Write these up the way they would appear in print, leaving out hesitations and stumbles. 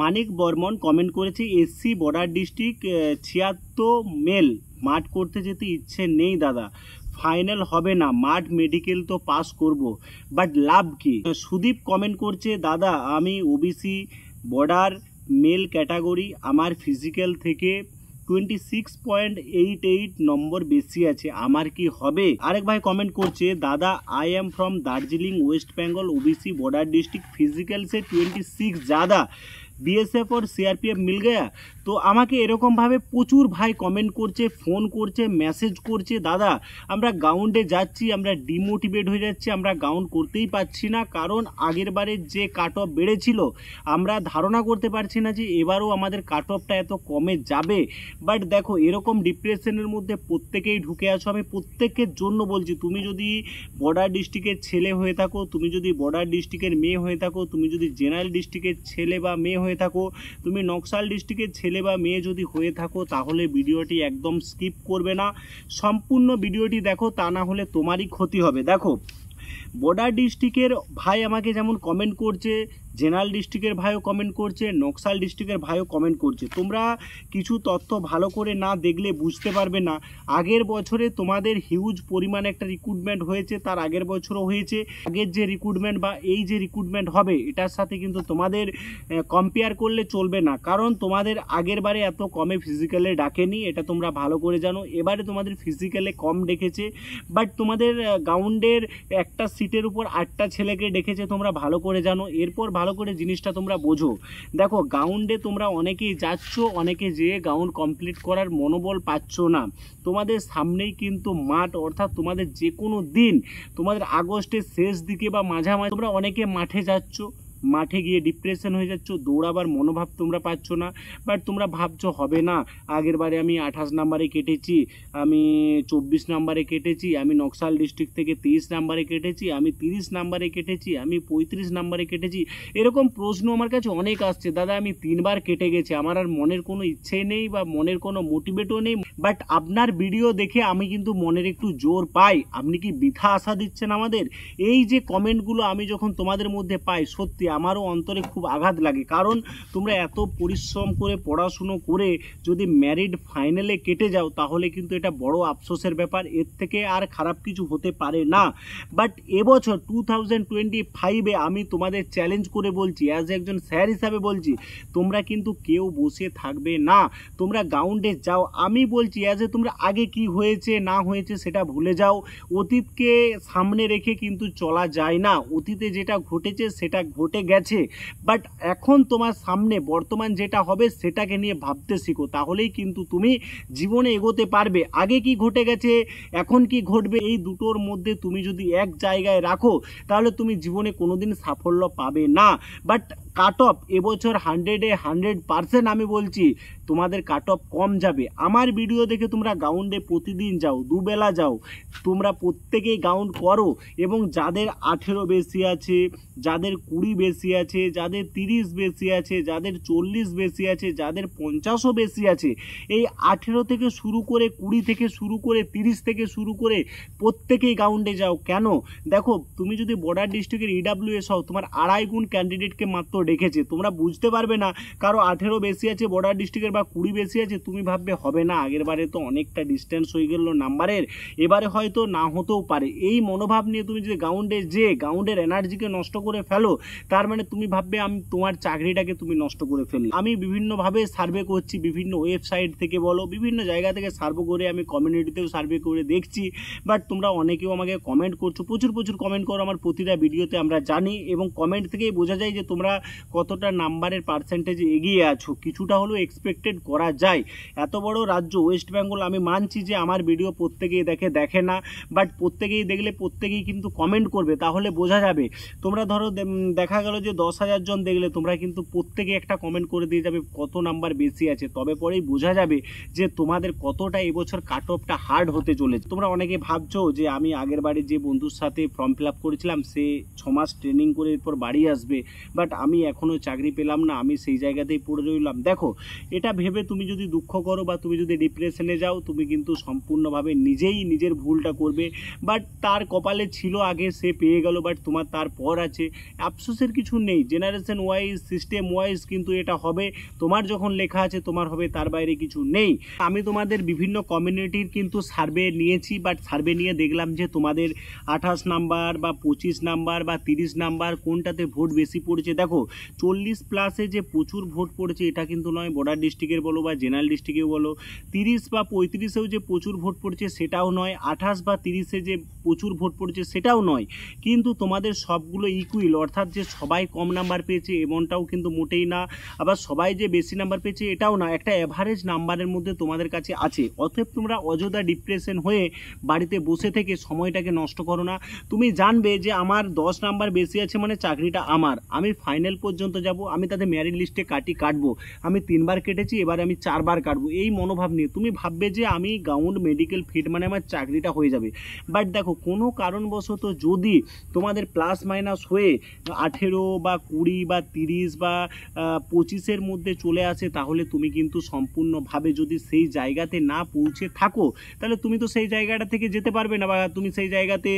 মানিক Barman comment করেছে SC border district 76 mail মাঠ করতে যেতে ইচ্ছে নেই দাদা, ফাইনাল হবে না, মাঠ মেডিকেল তো পাস করব, বাট লাভ কি। সুদীপ কমেন্ট করছে দাদা আমি ওবিসি বর্ডার মেল ক্যাটাগরি, আমার ফিজিক্যাল থেকে 26.88 নম্বর বেশি আছে, আমার কি হবে। আরেক ভাই কমেন্ট করছে দাদা I am from Darjeeling West Bengal OBC border district physical से 26 ज़्यादा बीएसएफ और सीआरपीएफ मिल गया। তো আমাকে এরকমভাবে প্রচুর ভাই কমেন্ট করছে, ফোন করছে, মেসেজ করছে, দাদা আমরা গ্রাউন্ডে যাচ্ছি, আমরা ডিমোটিভেট হয়ে যাচ্ছি, আমরা গ্রাউন্ড করতেই পারছি না, কারণ আগের বারে যে কাট অফ বেড়েছিল আমরা ধারণা করতে পারছি না যে এবারও আমাদের কাট অফটা এত কমে যাবে। বাট দেখো এরকম ডিপ্রেশনের মধ্যে প্রত্যেকেই ঢুকে আছো, আমি প্রত্যেকের জন্য বলছি, তুমি যদি বর্ডার ডিস্ট্রিক্টের ছেলে হয়ে থাকো, তুমি যদি বর্ডার ডিস্ট্রিক্টের মেয়ে হয়ে থাকো, তুমি যদি জেনারেল ডিস্ট্রিক্টের ছেলে বা মেয়ে হয়ে থাকো, তুমি নকশাল ডিস্ট্রিক্টের ছেলে বা মেয়ে যদি হয়ে থাকো, তাহলে ভিডিওটি একদম স্কিপ করবে না, সম্পূর্ণ ভিডিওটি দেখো, তা না হলে তোমারই ক্ষতি হবে। দেখো বর্ডার ডিস্ট্রিক্টের ভাই আমাকে যেমন কমেন্ট করছে, জেনারেল ডিস্ট্রিক্টের ভাইও কমেন্ট করছে, নকশাল ডিস্ট্রিক্টের ভাইও কমেন্ট করছে, তোমরা কিছু তথ্য ভালো করে না দেখলে বুঝতে পারবে না। আগের বছরে তোমাদের হিউজ পরিমাণে একটা রিক্রুটমেন্ট হয়েছে, তার আগের বছরও হয়েছে, আগের যে রিক্রুটমেন্ট বা এই যে রিক্রুটমেন্ট হবে এটার সাথে কিন্তু তোমাদের কম্পেয়ার করলে চলবে না, কারণ তোমাদের আগের বারে এত কমে ফিজিক্যালে ডাকেনি, এটা তোমরা ভালো করে জানো। এবারে তোমাদের ফিজিক্যালে কম ডেকেছে, বাট তোমাদের গ্রাউন্ডের একটা সিটের উপর 8টা ছেলেকে ডেকেছে, তোমরা ভালো করে জানো। এরপর ভালো করে জিনিসটা তোমরা বোঝো, দেখো গ্রাউন্ডে তোমরা অনেকেই যাচ্ছ, অনেকে যেয়ে গ্রাউন্ড কমপ্লিট করার মনোবল পাচ্ছ না। তোমাদের সামনেই কিন্তু মাঠ, অর্থাৎ তোমাদের যে কোনো দিন, তোমাদের আগস্টের শেষ দিকে বা মাঝামাঝি তোমরা অনেকে মাঠে যাচ্ছ, মাঠে গিয়ে ডিপ্রেশন হয়ে যাচ্ছ, দৌড়াবার মনোভাব তোমরা পাচ্ছ না। বাট তোমরা ভাবছো হবে না, আগের বারে আমি 28 নাম্বারে কেটেছি, আমি 24 নাম্বারে কেটেছি, আমি নকশাল ডিস্ট্রিক্ট থেকে 23 নাম্বারে কেটেছি, আমি 30 নাম্বারে কেটেছি, আমি 35 নাম্বারে কেটেছি। এরকম প্রশ্ন আমার কাছে অনেক আসছে, দাদা আমি 3বার কেটে গেছি, আমার আর মনের কোনো ইচ্ছে নেই বা মনের কোনো মোটিভেটও নেই। বাট আপনার ভিডিও দেখে আমি কিন্তু মনের একটু জোর পাই, আপনি কি বৃথা আশা দিচ্ছেন আমাদের। এই যে কমেন্টগুলো আমি যখন তোমাদের মধ্যে পাই, সত্যি আমারও অন্তরে খুব আঘাত লাগে, কারণ তোমরা এত পরিশ্রম করে পড়াশুনো করে যদি ম্যারিড ফাইনালে কেটে যাও, তাহলে কিন্তু এটা বড় আফসোসের ব্যাপার, এর থেকে আর খারাপ কিছু হতে পারে না। বাট এবছর 2025-এ আমি তোমাদের চ্যালেঞ্জ করে বলছি, অ্যাজ একজন স্যার হিসাবে বলছি, তোমরা কিন্তু কেউ বসে থাকবে না, তোমরা গ্রাউন্ডে যাও। আমি বলছি অ্যাজ এ তোমরা আগে কি হয়েছে না হয়েছে সেটা ভুলে যাও, অতীতকে সামনে রেখে কিন্তু চলা যায় না, অতীতে যেটা ঘটেছে সেটা ঘটে গেছে, বাট এখন তোমার সামনে বর্তমান যেটা হবে সেটাকে নিয়ে ভাবতে শিখো, তাহলেই কিন্তু তুমি জীবনে এগোতে পারবে। আগে কি ঘটে গেছে, এখন কি ঘটবে, এই দুটোর মধ্যে তুমি যদি এক জায়গায় রাখো, তাহলে তুমি জীবনে কোনোদিন সাফল্য পাবে না। বাট কাট অফ এবছর 100-এ 100% আমি বলছি তোমাদের কাট অফ কম যাবে। আমার ভিডিও দেখে তোমরা গ্রাউন্ডে প্রতিদিন যাও, দুবেলা যাও, তোমরা প্রত্যেকেই গ্রাউন্ড করো, এবং যাদের 18 বেশি আছে, যাদের 20 বেশি আছে, যাদের 30 বেশি আছে, যাদের 40 বেশি আছে, যাদের 50ও বেশি আছে, এই 18 থেকে শুরু করে 20 থেকে শুরু করে 30 থেকে শুরু করে প্রত্যেকেই গ্রাউন্ডে যাও। কেন দেখো, তুমি যদি বর্ডার ডিস্ট্রিক্টের ইডাব্লিউএস হও, তোমার 2.5 গুণ ক্যান্ডিডেটকে মাত্র ডেকেছে, তোমরা বুঝতে পারবে না, কারো 18 বেশি আছে বর্ডার ডিস্ট্রিক্টের বা 20 বেশি আছে, তুমি ভাববে হবে না, আগের বারে তো অনেকটা ডিস্টেন্স হয়ে গেল নাম্বারের, এবারে হয়তো না হতেও পারে। এই মনোভাব নিয়ে তুমি যদি গ্রাউন্ডে যে গ্রাউন্ডের এনার্জিকে নষ্ট করে ফেলো, তার মানে তুমি ভাববে আমি তোমার চাকরিটাকে তুমি নষ্ট করে ফেললে। আমি বিভিন্নভাবে সার্ভে করছি, বিভিন্ন ওয়েবসাইট থেকে বলো, বিভিন্ন জায়গা থেকে সার্ভে করে, আমি কমিউনিটিতেও সার্ভে করে দেখছি, বাট তোমরা অনেকেও আমাকে কমেন্ট করছো, প্রচুর কমেন্ট করো আমার প্রতিটা ভিডিওতে, আমরা জানি, এবং কমেন্ট থেকেই বোঝা যায় যে তোমরা কতটা নাম্বারের পার্সেন্টেজে এগিয়ে আছো, কিছুটা হলেও এক্সপেক্টেড করা যায়। এত বড় রাজ্য ওয়েস্ট বেঙ্গল, আমি মানছি যে আমার ভিডিও প্রত্যেকেই দেখে না, বাট প্রত্যেকেই দেখলে প্রত্যেকেই কিন্তু কমেন্ট করবে, তাহলে বোঝা যাবে। তোমরা ধরো দেখা গেল যে 10,000 জন দেখলে, তোমরা কিন্তু প্রত্যেকে একটা কমেন্ট করে দিয়ে যাবে কত নাম্বার বেশি আছে, তবে পরেই বোঝা যাবে যে তোমাদের কতটা এবছর কাট অফটা হার্ড হতে চলেছে। তোমরা অনেকে ভাবছো যে আমি আগের বাড়ি যে বন্ধুর সাথে ফর্ম ফিল আপ করেছিলাম, সে 6 মাস ট্রেনিং করে এরপর বাড়ি আসবে, বাট আমি এখনও চাকরি পেলাম না, আমি সেই জায়গাতেই পড়ে রইলাম। দেখো, এটা ভেবে তুমি যদি দুঃখ করো বা তুমি যদি ডিপ্রেশনে যাও, তুমি কিন্তু সম্পূর্ণভাবে নিজেই নিজের ভুলটা করবে। বাট তার কপালে ছিল আগে, সে পেয়ে গেল, বাট তোমার তারপর আছে, আফসোসের কিছু নেই। জেনারেশন ওয়াইজ, সিস্টেম ওয়াইজ কিন্তু এটা হবে। তোমার যখন লেখা আছে তোমার হবে, তার বাইরে কিছু নেই। আমি তোমাদের বিভিন্ন কমিউনিটির কিন্তু সার্ভে নিয়েছি, বাট সার্ভে নিয়ে দেখলাম যে তোমাদের 28 নাম্বার বা 25 নাম্বার বা 30 নাম্বার কোনটাতে ভোট বেশি পড়েছে। দেখো, 40 প্লাসে যে প্রচুর ভোট পড়েছে এটা কিন্তু নয়, বর্ডার ডিস্ট্রিক্টের বলো বা জেনারেল ডিস্ট্রিক্টেও বলো। 30 বা 35এও যে প্রচুর ভোট পড়েছে সেটাও নয়, 28 বা 30-এ যে প্রচুর ভোট পড়েছে সেটাও নয়। কিন্তু তোমাদের সবগুলো ইকুইল, অর্থাৎ যে সবাই কম নাম্বার পেয়েছে এমনটাও কিন্তু মোটেই না, আবার সবাই যে বেশি নাম্বার পেয়েছে এটাও না, একটা অ্যাভারেজ নাম্বারের মধ্যে তোমাদের কাছে আছে। অতএব তোমরা অযথা ডিপ্রেশন হয়ে বাড়িতে বসে থেকে সময়টাকে নষ্ট করো না। তুমি জানবে যে আমার 10 নাম্বার বেশি আছে মানে চাকরিটা আমার, আমি ফাইনাল পর্যন্ত যাব, আমি তাদের মেরিট লিস্টে কাটবো, আমি 3 বার কেটেছি, এবার আমি 4 বার কাটবো, এই মনোভাব নিয়ে তুমি ভাববে যে আমি গাউন্ড মেডিকেল ফিট মানে আমার চাকরিটা হয়ে যাবে। বাট দেখো, কোনো কারণবশত যদি তোমাদের প্লাস মাইনাস হয়ে 18 বা 20 বা 30 বা 25-এর মধ্যে চলে আসে, তাহলে তুমি কিন্তু সম্পূর্ণভাবে যদি সেই জায়গাতে না পৌঁছে থাকো, তাহলে তুমি তো সেই জায়গাটা থেকে যেতে পারবে না, বা তুমি সেই জায়গাতে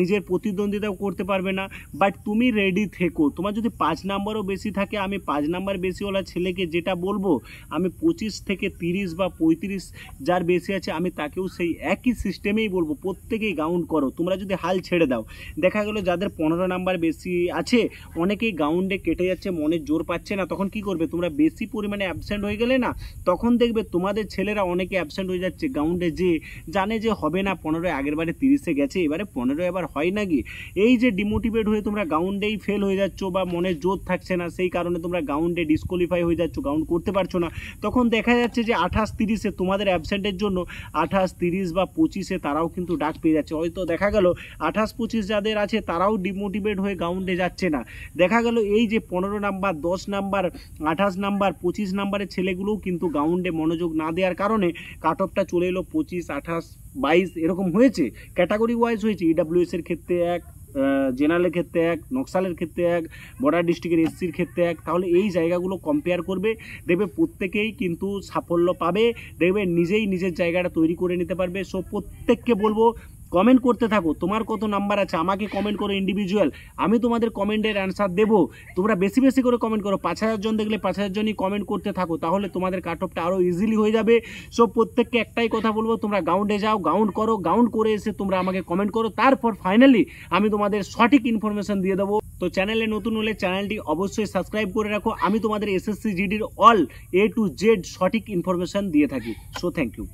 নিজের প্রতিদ্বন্দ্বিতাও করতে পারবে না। বাট তুমি রেডি থেকো। তোমার যদি 5 নাম্বারও বেশি থাকে, আমি 5 নাম্বার বেশিওয়ালা ছেলেকে যেটা বলবো, আমি 25 থেকে 30 বা 35 যার বেশি আছে আমি তাকেও সেই একই সিস্টেমেই বলবো, প্রত্যেকেই গাউন্ড করো। তোমরা যদি হাল ছেড়ে দাও, দেখা গেলো যাদের 15 নাম্বার বেশি আছে অনেকেই গাউন্ডে কেটে যাচ্ছে, মনের জোর পাচ্ছে না, তখন কি করবে? তোমরা বেশি পরিমাণে অ্যাবসেন্ট হয়ে গেলে না, তখন দেখবে তোমাদের ছেলেরা অনেকে অ্যাবসেন্ট হয়ে যাচ্ছে গাউন্ডে, যে জানে যে হবে না, 15 আগের বারে 30-এ গেছে, এবারে 15 এবার হয় নাকি, এই যে ডিমোটিভেট হয়ে তোমরা গাউন্ডেই ফেল হয়ে যাচ্ছ বা মনের জোর থাকছে না, সেই কারণে তোমরা গাউন্ডে ডিসকোয়ালিফাই হয়ে যাচ্ছ, গাউন্ড করতে পারছো না। তখন দেখা যাচ্ছে যে 28-30-এ তোমাদের অ্যাবসেন্টের জন্য 28-30 বা 25-এ তারাও কিন্তু ডাক পেয়ে যাচ্ছে। হয়তো দেখা গেল 28-25 যাদের আছে তারাও ডিমোটিভেট হয়ে গাউন্ডে যাচ্ছে না। দেখা গেল এই যে 15 নাম্বার, 10 নাম্বার, 28 নাম্বার, 25 নাম্বারের ছেলেগুলোও কিন্তু গাউন্ডে মনোযোগ না দেওয়ার কারণে কাট অফটা চলে এলো 25, 28, 22 এরকম হয়েছে। ক্যাটাগরি ওয়াইজ হয়েছে, ইডাব্লিউএস এর ক্ষেত্রে এক, জেনারেলের ক্ষেত্রে এক, নকশালের ক্ষেত্রে এক, বর্ডার ডিস্ট্রিক্টের এসসির ক্ষেত্রে এক। তাহলে এই জায়গাগুলো কম্পেয়ার করবে, দেখবে প্রত্যেকেই কিন্তু সাফল্য পাবে, দেখবে নিজেই নিজের জায়গাটা তৈরি করে নিতে পারবে। সো প্রত্যেককে বলবো কমেন্ট করতে থাকো, তোমার কত নাম্বার আছে আমাকে কমেন্ট করো ইন্ডিভিজুয়াল, আমি তোমাদের কমেন্টের অ্যান্সার দেবো। তোমরা বেশি বেশি করে কমেন্ট করো, 5000 জন দেখলে 5000 জনই কমেন্ট করতে থাকো, তাহলে তোমাদের কাট অফটা আরও ইজিলি হয়ে যাবে। সো প্রত্যেককে একটাই কথা বলবো, তোমরা গ্রাউন্ডে যাও, গ্রাউন্ড করো, গ্রাউন্ড করে এসে তোমরা আমাকে কমেন্ট করো, তারপর ফাইনালি আমি তোমাদের সঠিক ইনফরমেশন দিয়ে দেবো। তো চ্যানেলে নতুন হলে চ্যানেলটি অবশ্যই সাবস্ক্রাইব করে রাখো, আমি তোমাদের এসএসসি জিডির অল A to Z সঠিক ইনফরমেশন দিয়ে থাকি। So thank you.